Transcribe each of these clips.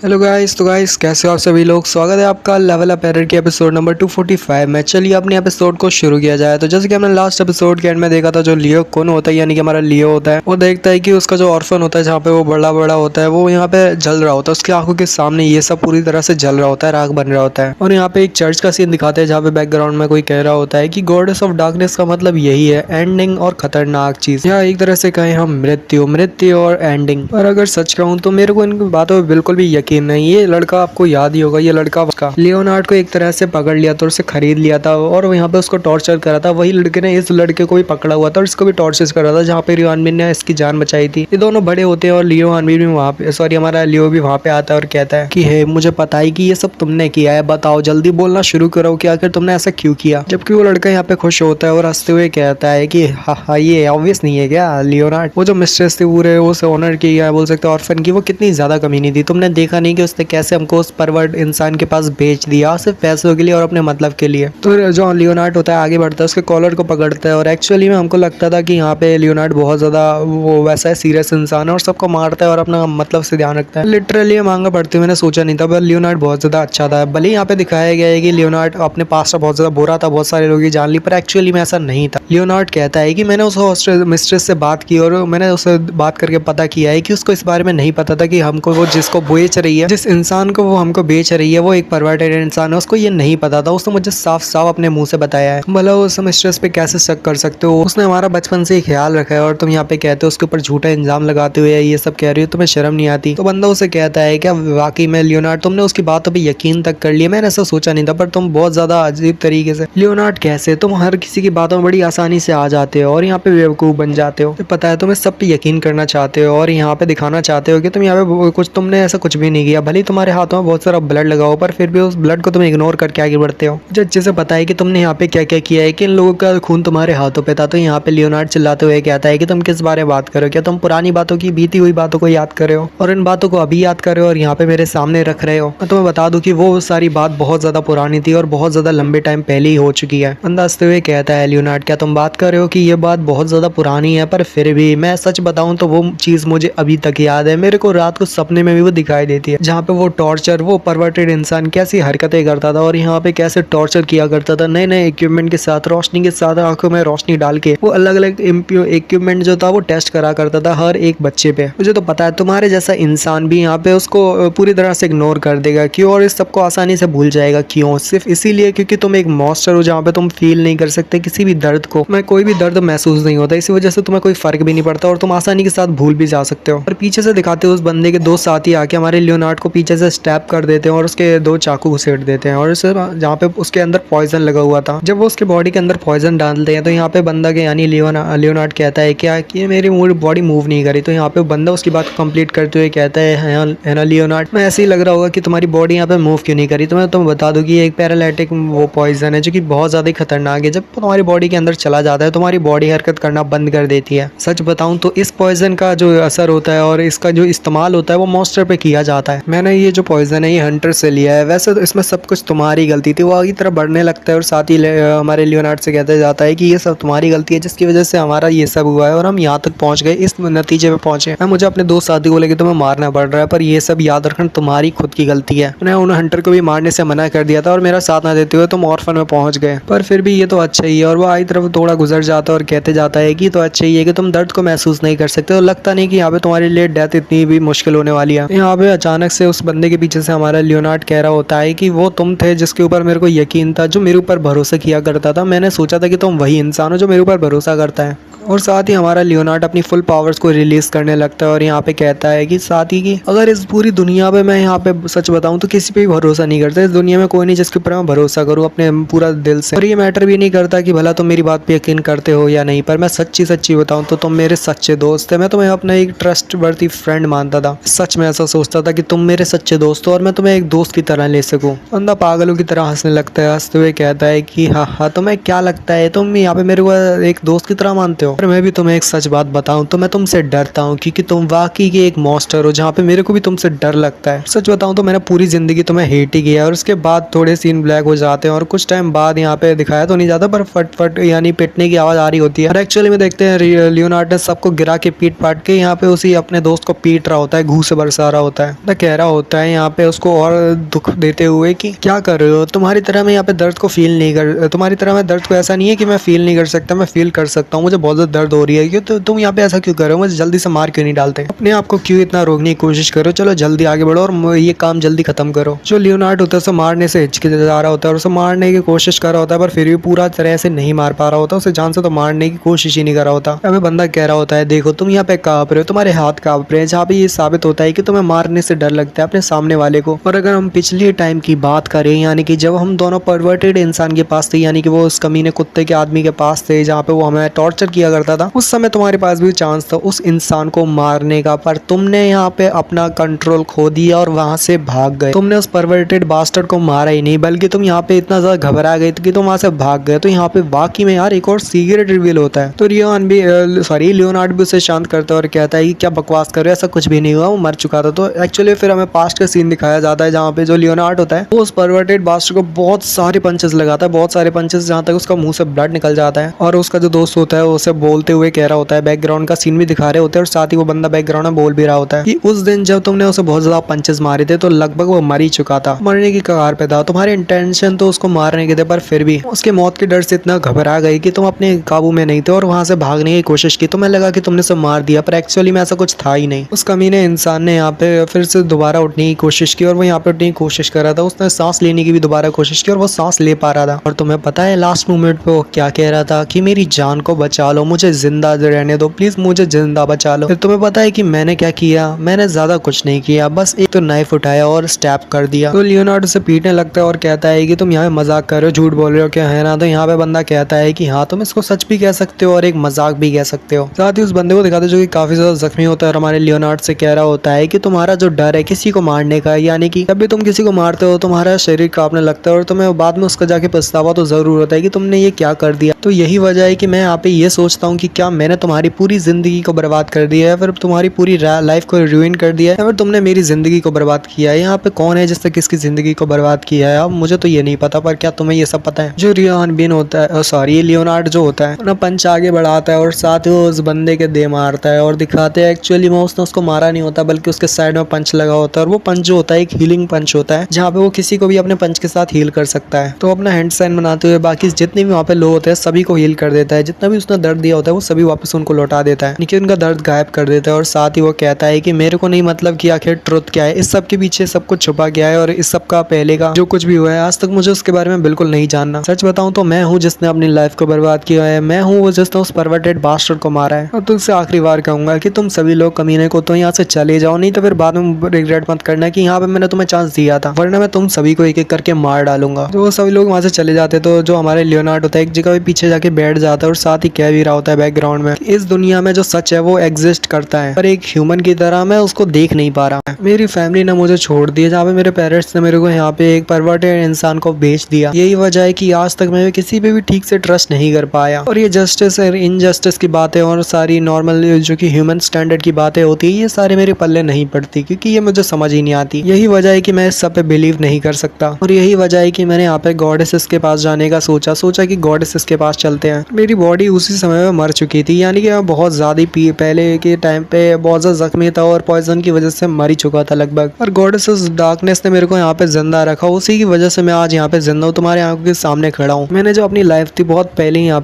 Hello guys, तो guys कैसे हो आप सभी लोग। स्वागत है आपका लेवल अप एरर के एपिसोड नंबर 245 में। चलिए अपने एपिसोड को शुरू किया जाए। तो जैसे कि हमने लास्ट एपिसोड के एंड में देखा था, जो लियो कौन होता है यानी कि हमारा लियो होता है, वो देखता है कि उसका जो ऑर्फन होता है जहाँ पे वो बड़ा बड़ा होता है, वो यहाँ पे जल रहा होता है। उसकी आंखों के सामने ये सब पूरी तरह से जल रहा होता है, राख बन रहा होता है। और यहाँ पे एक चर्च का सीन दिखाते हैं जहाँ पे बैकग्राउंड में कोई कह रहा होता है कि गॉडेस ऑफ डार्कनेस का मतलब यही है, एंडिंग और खतरनाक चीज, या एक तरह से कहें हम मृत्यु मृत्यु और एंडिंग। पर अगर सच कहूँ तो मेरे को इन बातों पर बिल्कुल भी यकीन नहीं। ये लड़का आपको याद ही होगा, ये लड़का उसका लियोनार्ड को एक तरह से पकड़ लिया था, उसे खरीद लिया था और यहाँ पे उसको टॉर्चर करा था। वही लड़के ने इस लड़के को भी पकड़ा हुआ था और इसको भी टॉर्चर करा था, जहाँ पे रियो हानबिन ने इसकी जान बचाई थी। ये दोनों बड़े होते हैं और लियो हानबिन भी वहाँ पे, सॉरी हमारा लियो भी वहाँ पे आता है और कहता है कि हे मुझे पता है कि ये सब तुमने किया है, बताओ जल्दी बोलना शुरू करो कि आखिर तुमने ऐसा क्यों किया। जबकि वो लड़का यहाँ पे खुश होता है और हंसते हुए कहता है कि हाँ ये ऑब्वियस नहीं है क्या लियोनार्ड, वो जो मिस्ट्रेस थी पूरे उस ओनर की या बोल सकते ऑर्फन की, वो कितनी ज्यादा कमीनी थी। तुमने देखा नहीं कि उसने कैसे हमको उस परवर्ट इंसान के पास बेच दिया सिर्फ पैसों के लिए और अपने मतलब के लिए। तो जो लियोनार्ड होता है आगे बढ़ता है, उसके कॉलर को पकड़ता है और एक्चुअली में हमको लगता था कि यहाँ पे लियोनार्ड बहुत ज्यादा वो वैसा है सीरियस इंसान है और सबको मारता है और अपना मतलब से ध्यान रखता है। लिटरली मांगा पढ़ते मैंने सोचा नहीं था, पर लियोनार्ड बहुत ज्यादा अच्छा था। भले यहाँ पे दिखाया गया है कि लियोनार्ड अपने पास बहुत ज्यादा बुरा था, बहुत सारे लोग की जान ली, पर एक्चुअली में ऐसा नहीं था। लियोनार्ड कहता है कि मैंने उस मिस्ट्रेस से बात की और मैंने उससे बात करके पता किया है कि उसको इस बारे में नहीं पता था कि हमको वो जिसको बेच रही है, जिस इंसान को वो हमको बेच रही है, वो एक परवर्टेड इंसान है। उसको ये नहीं पता था, उसने मुझे साफ साफ अपने मुंह से बताया है। भला उस मिस्ट्रेस पे कैसे शक कर सकते हो, उसने हमारा बचपन से ही ख्याल रखा है और तुम यहाँ पे कहते हो उसके ऊपर झूठा इल्जाम लगाते हुए ये सब कह रही हो, तुम्हें शर्म नहीं आती। तो बंदा उसे कहता है क्या वाकई में लियोनार्ड तुमने उसकी बातों पे यकीन तक कर लिया, मैंने ऐसा सोचा नहीं था, पर तुम बहुत ज्यादा अजीब तरीके से। लियोनार्ड कैसे तुम हर किसी की बातों में बड़ी आसानी से आ जाते हो और यहाँ पे बेवकूफ बन जाते हो। तो पता है तुम्हें सब पे यकीन करना चाहते हो और यहाँ पे दिखाना चाहते हो कि तुम यहाँ पे कुछ, तुमने ऐसा कुछ भी नहीं किया। भले तुम्हारे हाथों में बहुत सारा ब्लड लगा हो, पर फिर भी उस ब्लड को तुम इग्नोर करके आगे बढ़ते हो। मुझे अच्छे से पता है कि तुमने यहाँ पे क्या क्या किया है, कि इन लोगों का खून तुम्हारे हाथों पे था। तो यहाँ पे लियोनार्ड चिल्लाते हुए कहता है कि तुम किस बारे में बात कर रहे हो, क्या तुम पुरानी बातों की, बीती हुई बातों को याद कर रहे हो और इन बातों को अभी याद कर रहे हो और यहाँ पे मेरे सामने रख रहे हो। मैं तुम्हें बता दूं कि वो सारी बात बहुत ज्यादा पुरानी थी और बहुत ज्यादा लंबे टाइम पहले ही हो चुकी है। बंदा हंसते हुए कहता है लियोनार्ड क्या तुम बात कर रहे हो कि ये बात बहुत ज्यादा पुरानी है, पर फिर भी मैं सच बताऊं तो वो चीज मुझे अभी तक याद है। मेरे को रात को सपने में भी वो दिखाई देती है, जहाँ पे वो टॉर्चर, वो परवर्टेड इंसान कैसी हरकतें करता था और यहाँ पे कैसे टॉर्चर किया करता था, नए नए इक्विपमेंट के साथ, रोशनी के साथ, आंखों में रोशनी डाल के वो अलग अलग इक्विपमेंट जो था वो टेस्ट करा करता था हर एक बच्चे पे। मुझे तो पता है तुम्हारे जैसा इंसान भी यहाँ पे उसको पूरी तरह से इग्नोर कर देगा, क्यों, और इस सबको आसानी से भूल जाएगा। क्यों? सिर्फ इसीलिए क्योंकि तुम एक मॉन्स्टर हो, जहाँ पे तुम फील नहीं कर सकते किसी भी दर्द को। मैं कोई भी दर्द महसूस नहीं होता, इसी वजह से तुम्हें कोई फर्क भी नहीं पड़ता और तुम आसानी के साथ भूल भी जा सकते हो। और पीछे से दिखाते हो उस बंदे के दो साथी आके हमारे लियोनार्ड को पीछे से स्टैप कर देते हैं और उसके दो चाकू घुसेड़ देते हैं और जहाँ पे उसके अंदर पॉइजन लगा हुआ था, जब वो उसके बॉडी के अंदर पॉइजन डालते हैं तो यहाँ पे बंदा के यानी लियोनार्ड कहता है क्या कि मेरी बॉडी मूव नहीं करी। तो यहाँ पे बंदा उसकी बात कंप्लीट करते हुए कहता है ना लियोनार्ड, मैं ऐसे ही लग रहा होगा कि तुम्हारी बॉडी यहाँ पे मूव क्यों नहीं करी। तो मैं तुम्हें बता दूं कि एक पैरालिटिक वो पॉइजन है जो कि बहुत ज्यादा खतरनाक है। जब तुम्हारी बॉडी के अंदर चला जाता है तुम्हारी बॉडी हरकत करना बंद कर देती है। सच बताऊं तो इस पॉइजन का जो असर होता है और इसका जो इस्तेमाल होता है वो मॉन्स्टर पे किया जाता है। मैंने ये जो पॉइजन है ये हंटर से लिया है। वैसे तो इसमें सब कुछ तुम्हारी गलती थी। वो आगे तरफ बढ़ने लगता है और साथ ही हमारे लियोनार्ड से कहते जाता है कि ये सब तुम्हारी गलती है, जिसकी वजह से हमारा ये सब हुआ है और हम यहाँ तक पहुंच गए, इस नतीजे पे पहुंचे हैं। मुझे अपने दो साथी को लेकर तुम्हें मारना पड़ रहा है, पर ये सब याद रखना तुम्हारी खुद की गलती है। मैंने उन हंटर को भी मारने से मना कर दिया था और मेरा साथ ना देते हुए तुम ऑर्फन में पहुंच गए, पर फिर भी ये तो अच्छा ही है। और वो आई तरफ थोड़ा गुजर जाता है और कहते जाता है कि तो अच्छा ही है कि तुम दर्द को महसूस नहीं कर सकते और लगता नहीं कि यहाँ पे तुम्हारे लिए डेथ इतनी भी मुश्किल होने वाली है। यहाँ पे अचानक से उस बंदे के पीछे से हमारा लियोनार्ड कह रहा होता है कि वो तुम थे जिसके ऊपर मेरे को यकीन था, जो मेरे ऊपर भरोसा किया करता था। मैंने सोचा था कि तुम वही इंसान हो जो मेरे ऊपर भरोसा करता है। और साथ ही हमारा लियोनार्ड अपनी फुल पावर्स को रिलीज करने लगता है और यहाँ पे कहता है कि साथ ही कि अगर इस पूरी दुनिया पे मैं यहाँ पे सच बताऊं तो किसी पे भी भरोसा नहीं करता। इस दुनिया में कोई नहीं जिसके ऊपर मैं भरोसा करूँ अपने पूरा दिल से। और ये मैटर भी नहीं करता कि भला तुम मेरी बात पे यकीन करते हो या नहीं, पर मैं सच्ची सच्ची बताऊं तो तुम मेरे सच्चे दोस्त थे। मैं तुम्हें अपना एक ट्रस्ट वर्थी फ्रेंड मानता था। सच में ऐसा सोचता था कि तुम मेरे सच्चे दोस्त हो और मैं तुम्हें एक दोस्त की तरह ले सकूं। बंदा पागलों की तरह हंसने लगता है, हंसते हुए कहता है कि हाँ तुम्हें क्या लगता है, तुम यहाँ पे मेरे को एक दोस्त की तरह मानते हो? पर मैं भी तुम्हें एक सच बात बताऊं तो मैं तुमसे डरता हूँ, क्योंकि तुम वाकई के एक मॉन्स्टर हो, जहाँ पे मेरे को भी तुमसे डर लगता है। सच बताऊं तो मैंने पूरी जिंदगी तुम्हें हेट ही किया, और उसके बाद थोड़े सीन ब्लैक हो जाते हैं और कुछ टाइम बाद यहाँ पे दिखाया तो नहीं जाता, पर फट फट यानी पिटने की आवाज आ रही होती है। और एक्चुअली में देखते हैं लियोनार्ड ने सबको गिरा के पीट पाट के यहाँ पे उसी अपने दोस्त को पीट रहा होता है, घूस से बरसा रहा होता है, कह रहा होता है यहाँ पे उसको और दुख देते हुए कि क्या कर रहे हो, तुम्हारी तरह मैं यहाँ पे दर्द को फील नहीं कर, तुम्हारी तरह मैं दर्द को ऐसा नहीं है कि मैं फील नहीं कर सकता, मैं फील कर सकता हूँ, मुझे बहुत ज्यादा दर्द हो रही है, क्यों तो तुम यहाँ पे ऐसा क्यों कर रहे हो, मुझे जल्दी से मार क्यों नहीं डालते, अपने आप को क्यों इतना रोकने की कोशिश करो, चलो जल्दी आगे बढ़ो और ये काम जल्दी खत्म करो। जो लियोनार्ड होता है उसे मारने से हिचकिचा जा रहा होता है और उसे मारने की कोशिश कर रहा होता है, पर फिर भी पूरा तरह से नहीं मार पा रहा होता, उसे जान से तो मारने की कोशिश ही नहीं कर रहा होता। अबे बंदा कह रहा होता है देखो तुम यहाँ पे कांप रहे हो, तुम्हारे हाथ कांप रहे हैं, जहाँ पे ये साबित होता है कि तुम्हें मारने से डर लगता है अपने सामने वाले को। और अगर हम पिछले टाइम की बात करें, यानी कि जब हम दोनों परवर्टेड इंसान के पास थे, यानी कि वो उस कमीने कुत्ते के आदमी के पास थे जहाँ पे वो हमें टॉर्चर किया करता था, उस समय तुम्हारे पास भी चांस था उस इंसान को मारने का, पर तुमने यहाँ पे अपना कंट्रोल खो दिया और वहां से भाग गए। तुमने उस परवर्टेड बास्टर्ड को मारा ही नहीं, बल्कि तुम यहाँ पे इतना ज्यादा घबरा गए कि तुम वहां से भाग गए। तो यहाँ पे वाकई में यार एक और सीक्रेट रिवील होता है। तो लियोनार्ड भी उसे शांत करता है और कहता है कि क्या बकवास कर रहे हो, ऐसा कुछ भी नहीं हुआ, वो मर चुका था। तो एक्चुअली फिर हमें पास्ट का सीन दिखाया जाता है, जहाँ पे जो लियोनार्ड होता है वो उस परवर्टेड बास्टर्ड को बहुत सारे पंचेस लगाता है, बहुत सारे पंचेस, जहाँ तक उसका मुंह से ब्लड निकल जाता है। और उसका जो दोस्त होता है उसे बोलते हुए कह रहा होता है, बैकग्राउंड का सीन भी दिखा रहे होते हैं और साथ ही वो बंदा बैकग्राउंड में बोल भी रहा होता है कि उस दिन जब तुमने उसे बहुत ज्यादा पंचेस मारे थे तो लगभग वो मर ही चुका था, मरने की कगार पे था। तुम्हारे इंटेंशन तो उसको मारने के थे, पर फिर भी उसके मौत के डर से इतना घबरा गई कि तुम अपने काबू में नहीं थे और वहां से भागने की कोशिश की। तुम्हें लगा कि तुमने उसे मार दिया, पर एक्चुअली में ऐसा कुछ था ही नहीं। उस कमीने इंसान ने यहाँ पे फिर से दोबारा उठने की कोशिश की और वो यहाँ पे उठने की कोशिश कर रहा था। उसने सांस लेने की भी दोबारा कोशिश की और वो सांस ले पा रहा था। और तुम्हें पता है लास्ट मोमेंट पे वो क्या कह रहा था कि मेरी जान को बचा लो, मुझे जिंदा रहने दो प्लीज, मुझे जिंदा बचा लो। फिर तुम्हें पता है कि मैंने क्या किया, मैंने ज्यादा कुछ नहीं किया, बस एक तो नाइफ उठाया और स्टैप कर दिया। तो लियोनार्ड उसे पीटने लगता है और कहता है कि तुम यहाँ मजाक कर रहे हो, झूठ बोल रहे हो क्या, है ना। तो यहाँ पे बंदा कहता है कि हाँ तुम इसको सच भी कह सकते हो और एक मजाक भी कह सकते हो। साथ ही उस बंदे को दिखाते हैं जो कि काफी ज्यादा जख्मी होता है और हमारे लियोनार्ड से कह रहा होता है कि तुम्हारा जो डर है किसी को मारने का, यानी कि जब भी तुम किसी को मारते हो तुम्हारा शरीर कांपने लगता है और तुम्हें बाद में उसका जाके पछतावा तो जरूर होता है कि तुमने ये क्या कर दिया। तो यही वजह है कि मैं यहाँ पे ये सोचता हूँ कि क्या मैंने तुम्हारी पूरी जिंदगी को बर्बाद कर दिया है, फिर तुम्हारी पूरी लाइफ को रुइन कर दिया है, या फिर तुमने मेरी जिंदगी को बर्बाद किया है। यहाँ पे कौन है जिसने किसकी जिंदगी को बर्बाद किया है, अब मुझे तो ये नहीं पता, पर क्या तुम्हें ये सब पता है। जो रियान बिन होता है, सॉरी लियोनार्ड जो होता है ना, पंच आगे बढ़ाता है और साथ ही वो उस बंदे के दे मारता है और दिखाते हैं एक्चुअली में उसने उसको मारा नहीं होता, बल्कि उसके साइड में पंच लगा होता है और वो पंच जो होता है एक हीलिंग पंच होता है, जहाँ पे वो किसी को भी अपने पंच के साथ हील कर सकता है। तो अपना हैंड साइन बनाते हुए बाकी जितने भी वहाँ पे लोग होते हैं सभी को हील कर देता है, जितना भी उसने दर्द दिया होता है वो सभी वापस उनको लौटा देता है, यानी कि उनका दर्द गायब कर देता है। और साथ ही वो कहता है कि मेरे को नहीं मतलब कि आखिर ट्रुथ क्या है, इस सब के पीछे सब कुछ छुपा गया है और इस सब का पहले का जो कुछ भी हुआ है आज तक मुझे उसके बारे में बिल्कुल नहीं जानना। सच बताऊं तो मैं हूँ जिसने अपनी लाइफ को बर्बाद किया है, मैं हूँ वो जिसने उस परवर्टेड बास्टर्ड को मारा है। और तुमसे आखिरी बार कहूंगा कि तुम सभी लोग कमीने को तो यहाँ से चले जाओ, नहीं तो फिर बाद में रिग्रेट मत करना कि यहाँ पे मैंने तुम्हें चांस दिया था, वरना मैं तुम सभी को एक एक करके मार डालूंगा। तो वो सभी लोग वहां से चले जाते, तो जो हमारे लियोनार्ड होता है एक जगह पीछे जाके बैठ जाता है और साथ ही कह भी रहा होता है बैकग्राउंड में, इस दुनिया में जो सच है वो एग्जिस्ट करता है, पर एक ह्यूमन की तरह मैं उसको देख नहीं पा रहा। मेरी फैमिली ने मुझे छोड़ दिया, जहाँ पे मेरे पेरेंट्स ने मेरे को यहाँ पे एक परवर्टेड इंसान को बेच दिया। यही वजह है कि आज तक मैं किसी पे भी ठीक से ट्रस्ट नहीं कर पाया। और ये जस्टिस और इनजस्टिस की बातें और सारी नॉर्मल जो कि ह्यूमन स्टैंडर्ड की बातें होती है, ये सारे मेरे पल्ले नहीं पड़ती, क्योंकि ये मुझे समझ ही नहीं आती। यही वजह है कि मैं इस सब पे बिलीव नहीं कर सकता। और यही वजह है कि मैंने यहाँ पे गॉडेसेस के पास जाने का सोचा कि गॉडेसेस के पास चलते हैं। मेरी बॉडी उसी समय में मर चुकी थी, यानी कि मैं बहुत ज्यादा पहले के टाइम पे बहुत ज्यादा जख्मी था और पॉइजन की वजह से मर ही चुका था लगभग। और गॉडेसेस डार्कनेस ने मेरे को यहाँ पे जिंदा रखा, उसी की वजह से मैं आज यहाँ पे जिंदा हूँ, तुम्हारे आंखों के सामने खड़ा हूँ। मैंने जो अपनी लाइफ थी बहुत पहले यहाँ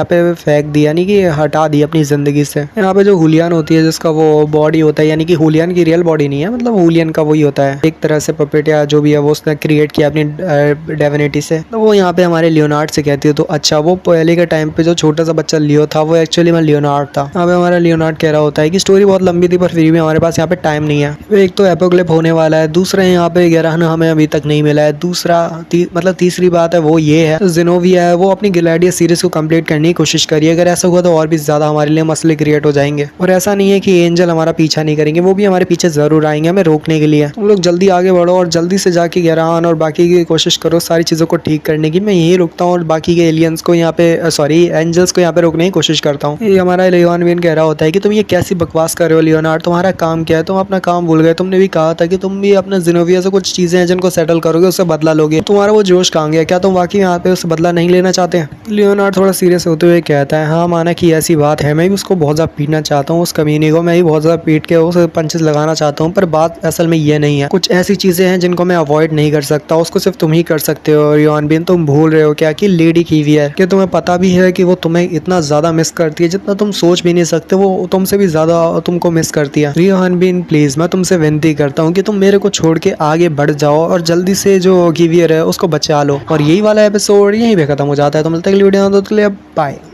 पे फेंक दी, यानी कि हटा दी अपनी जिंदगी से। यहाँ पे जो हुलियन होती है जिसका वो बॉडी होता है, यानी कि हुलियन की रियल बॉडी नहीं है, मतलब हुलियन का वही होता है एक तरह से पपेट या जो भी है, वो उसने क्रिएट किया अपनी डेविनिटी से। तो वो यहाँ पे हमारे लियोनार्ड से कहती है, तो अच्छा वो पहले के टाइम पे जो छोटा सा बच्चा लियो था वो एक्चुअली में लियोनार्ड था। यहाँ पे हमारा लियोनार्ड कह रहा होता है कि स्टोरी बहुत लंबी थी, पर फिर भी हमारे पास यहाँ पे टाइम नहीं है। एक तो एपोक्लिप होने वाला है, दूसरा यहाँ पे ग्रहण हमें अभी तक नहीं मिला है, दूसरा मतलब तीसरी बात है वो ये है ज़ेनोविया है वो अपनी ग्लैडियस सीरीज को कंप्लीट करने की कोशिश करिए। अगर ऐसा हुआ तो और भी ज्यादा हमारे लिए मसले क्रिएट हो जाएंगे। और ऐसा नहीं है कि एंजल हमारा पीछा नहीं करेंगे, वो भी हमारे पीछे जरूर आएंगे हमें रोकने के लिए। तुम लोग जल्दी आगे बढ़ो और जल्दी से जाके ग्रहण और बाकी की कोशिश करो सारी चीजों को ठीक करने की। मैं यही रुकता हूँ और बाकी के एलियंस को यहाँ पे सॉरी एंजल्स को यहाँ पे रोकने की कोशिश करता हूँ। ये हमारा लियोन विन कह रहा होता है कि तुम ये कैसी बकवास कर रहे हो लियोनार्ड, तुम्हारा काम क्या है, तुम अपना काम भूल गए। तुमने भी कहा था कि तुम भी अपने जिनोविया से कुछ चीजें हैं जिनको सेटल करोगे, उससे बदला लोगे। तुम्हारा वो जोश कहाँ गया? क्या तुम वाकई यहाँ पे उससे बदला नहीं लेना चाहते हैं? लियोनार्ड थोड़ा सीरियस होते हुए कहता है, हाँ माना कि ऐसी बात है, मैं भी उसको बहुत ज्यादा पीटना चाहता हूँ, उस कमीने को मैं भी बहुत ज्यादा पीट के उसे पंचेस लगाना चाहता हूँ, पर बात असल में ये नहीं है। कुछ ऐसी चीजें हैं जिनको मैं अवॉइड नहीं कर सकता, उसको सिर्फ तुम ही कर सकते हो। लियोन बिन, तुम भूल रहे हो क्या कि लेडी कीवियर, कि तुम्हें पता भी है कि वो तुम्हें इतना ज्यादा मिस करती है जितना तुम सोच भी नहीं सकते, वो तुमसे भी ज्यादा तुमको मिस करती है। लियोन बिन प्लीज, मैं तुमसे विनती करता हूँ कि तुम मेरे को छोड़ के आगे बढ़ जाओ और जल्दी से जो कीवियर है उसको बचा लो। और यही वाला एपिसोड यहीं पे खत्म हो जाता है। तो मिलते हैं अगली वीडियो में, तो बाय।